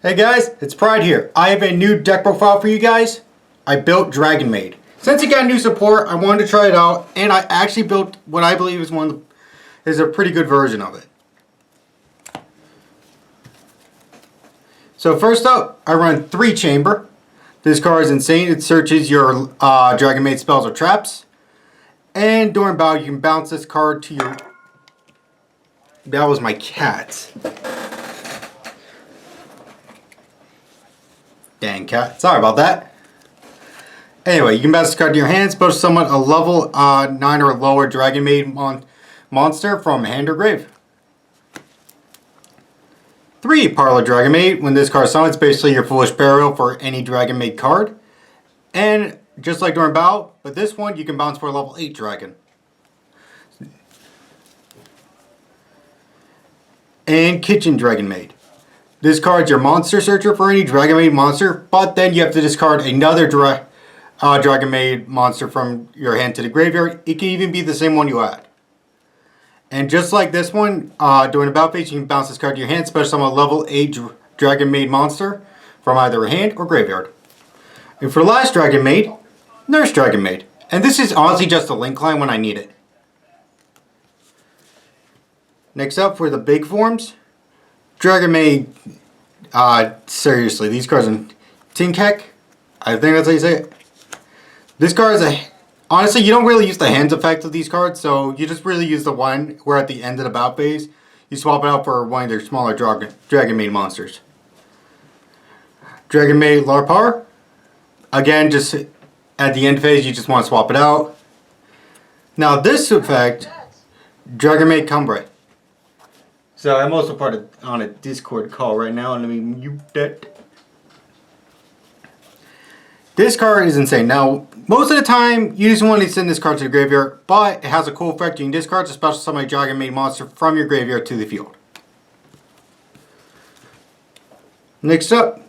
Hey guys, it's Pride here. I have a new deck profile for you guys. I built dragonmaid. Since it got new support, I wanted to try it out, and I actually built what I believe is a pretty good version of it. So first up, I run 3 chamber. This card is insane. It searches your dragonmaid spells or traps. And during battle, you can bounce this card to your... That was my cat. Dang cat. Sorry about that. Anyway, you can bounce this card to your hand. Supposed to summon a level 9 or lower dragonmaid monster from hand or grave. 3 Parlor Dragonmaid. When this card summons, basically your Foolish Burial for any dragonmaid card. And just like during battle, but this one you can bounce for a level 8 dragon. And Kitchen Dragonmaid. This card's your monster searcher for any dragonmaid monster, but then you have to discard another dragonmaid monster from your hand to the graveyard. It can even be the same one you add. And just like this one, during the battle phase, you can bounce this card to your hand, special summon a level 8 dragonmaid monster from either a hand or graveyard. And for the last dragonmaid, Nurse Dragonmaid. And this is honestly just a link line when I need it. Next up for the big forms, Dragonmaid, seriously, these cards in Tinkek, I think that's how you say it. This card is honestly, you don't really use the hands effect of these cards, so you just really use the one where at the end of the bout phase, you swap it out for one of their smaller Dragonmaid monsters. Dragonmaid Larpar, again, just at the end phase, you just want to swap it out. Now this effect, Dragonmaid Cumbre. So I'm also on a Discord call right now, and let me mute that. This card is insane. Now, most of the time, you just want to send this card to the graveyard, but it has a cool effect. You can discard a special summon a Dragonmaid monster from your graveyard to the field. Next up,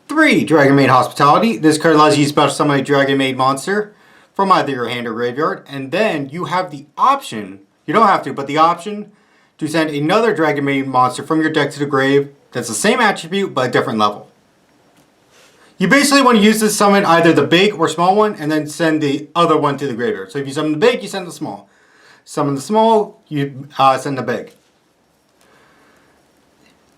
3 Dragonmaid Hospitality. This card allows you to special summon a Dragonmaid monster from either your hand or graveyard, and then you have the option, you don't have to, but the option to send another Dragonmaid monster from your deck to the grave that's the same attribute but a different level. You basically want to use this to summon either the big or small one and then send the other one to the graveyard. So if you summon the big, you send the small. Summon the small, you send the big.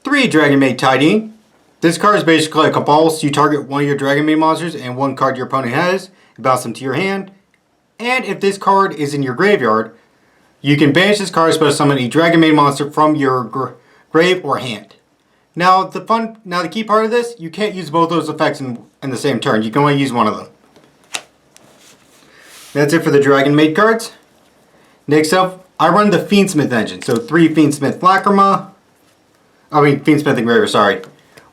3 Dragonmaid Tidying. This card is basically like a pulse. You target one of your Dragonmaid monsters and one card your opponent has, you bounce them to your hand. And if this card is in your graveyard, you can banish this card, special summon a Dragonmaid monster from your grave or hand. Now the key part of this, you can't use both those effects in the same turn. You can only use one of them. That's it for the Dragonmaid cards. Next up, I run the fiendsmith engine. So 3 fiendsmith fiendsmith engraver, sorry.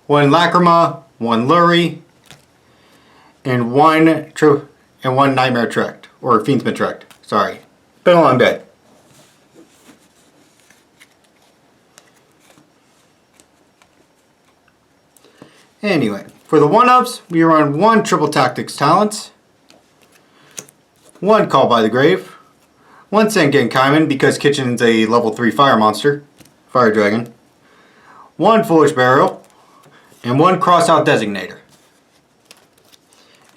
1 Lacrima, 1 Lurie, and 1 Nightmare Tract, or fiendsmith Tract. Sorry. Been a long day. Anyway, for the 1-ups, we run 1 Triple Tactics Talents, 1 Call by the Grave, 1 Sengen Kaiman because Kitchen's a level 3 fire monster, fire dragon, 1 Foolish Burial, and 1 Cross Out Designator.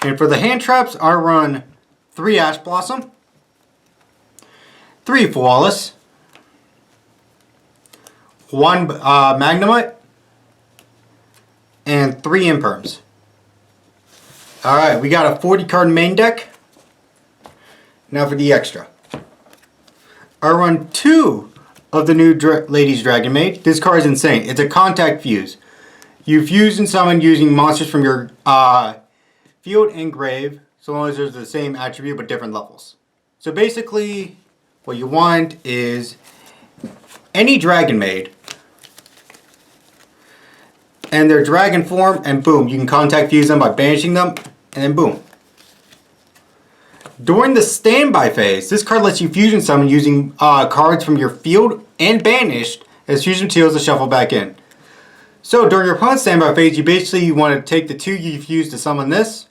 And for the hand traps, I run 3 Ash Blossom, 3 Flawless, 1 Magnemite, and 3 Imperms. Alright, we got a 40 card main deck. Now for the extra. I run 2 of the new Ladies Dragonmaid. This card is insane. It's a contact fuse. You fuse and summon using monsters from your field and grave, so long as there's the same attribute but different levels. So basically, what you want is any Dragonmaid and their dragon form, and boom, you can contact fuse them by banishing them, and then boom. During the standby phase, this card lets you fusion summon using cards from your field and banished as fusion materials to shuffle back in. So during your opponent's standby phase, you basically want to take the 2 you fused to summon this,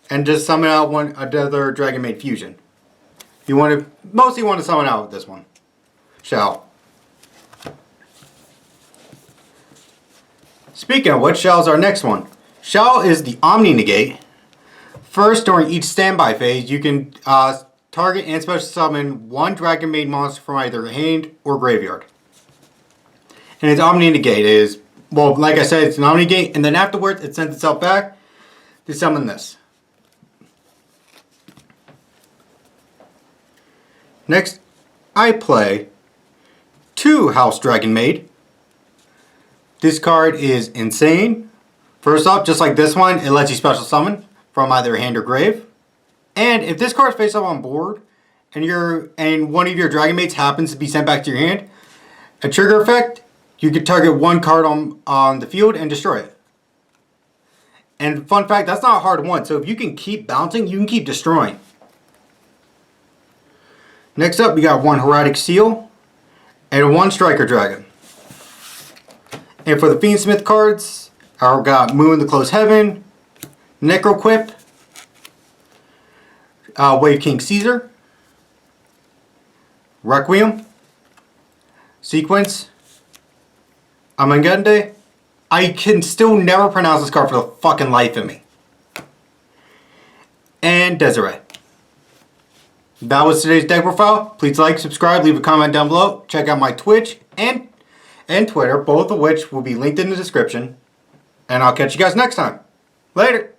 and just summon out another Dragonmaid fusion. You mostly want to summon out this one. Shell. Speaking of which, Shell is our next one. Shell is the Omni Negate. First, during each standby phase, you can target and special summon one Dragon Maid monster from either hand or graveyard. And its Omni Negate is, well, like I said, it's an Omni Negate, and then afterwards it sends itself back to summon this. Next, I play 2 House Dragon Maid. This card is insane. First off, just like this one, it lets you special summon from either hand or grave. And if this card is face up on board, and one of your Dragon Maids happens to be sent back to your hand, a trigger effect, you can target one card on the field and destroy it. And fun fact, that's not a hard one, so if you can keep bouncing, you can keep destroying. Next up, we got 1 Heraldic Seal and 1 Striker Dragon. And for the fiendsmith cards, I've got Moon the Closed Heaven, Necroquip, Wave King Caesar, Requiem, Sequence, Amangende. I can still never pronounce this card for the fucking life of me. And Desiree. That was today's deck profile. Please like, subscribe, leave a comment down below. Check out my Twitch and Twitter, both of which will be linked in the description. And I'll catch you guys next time. Later.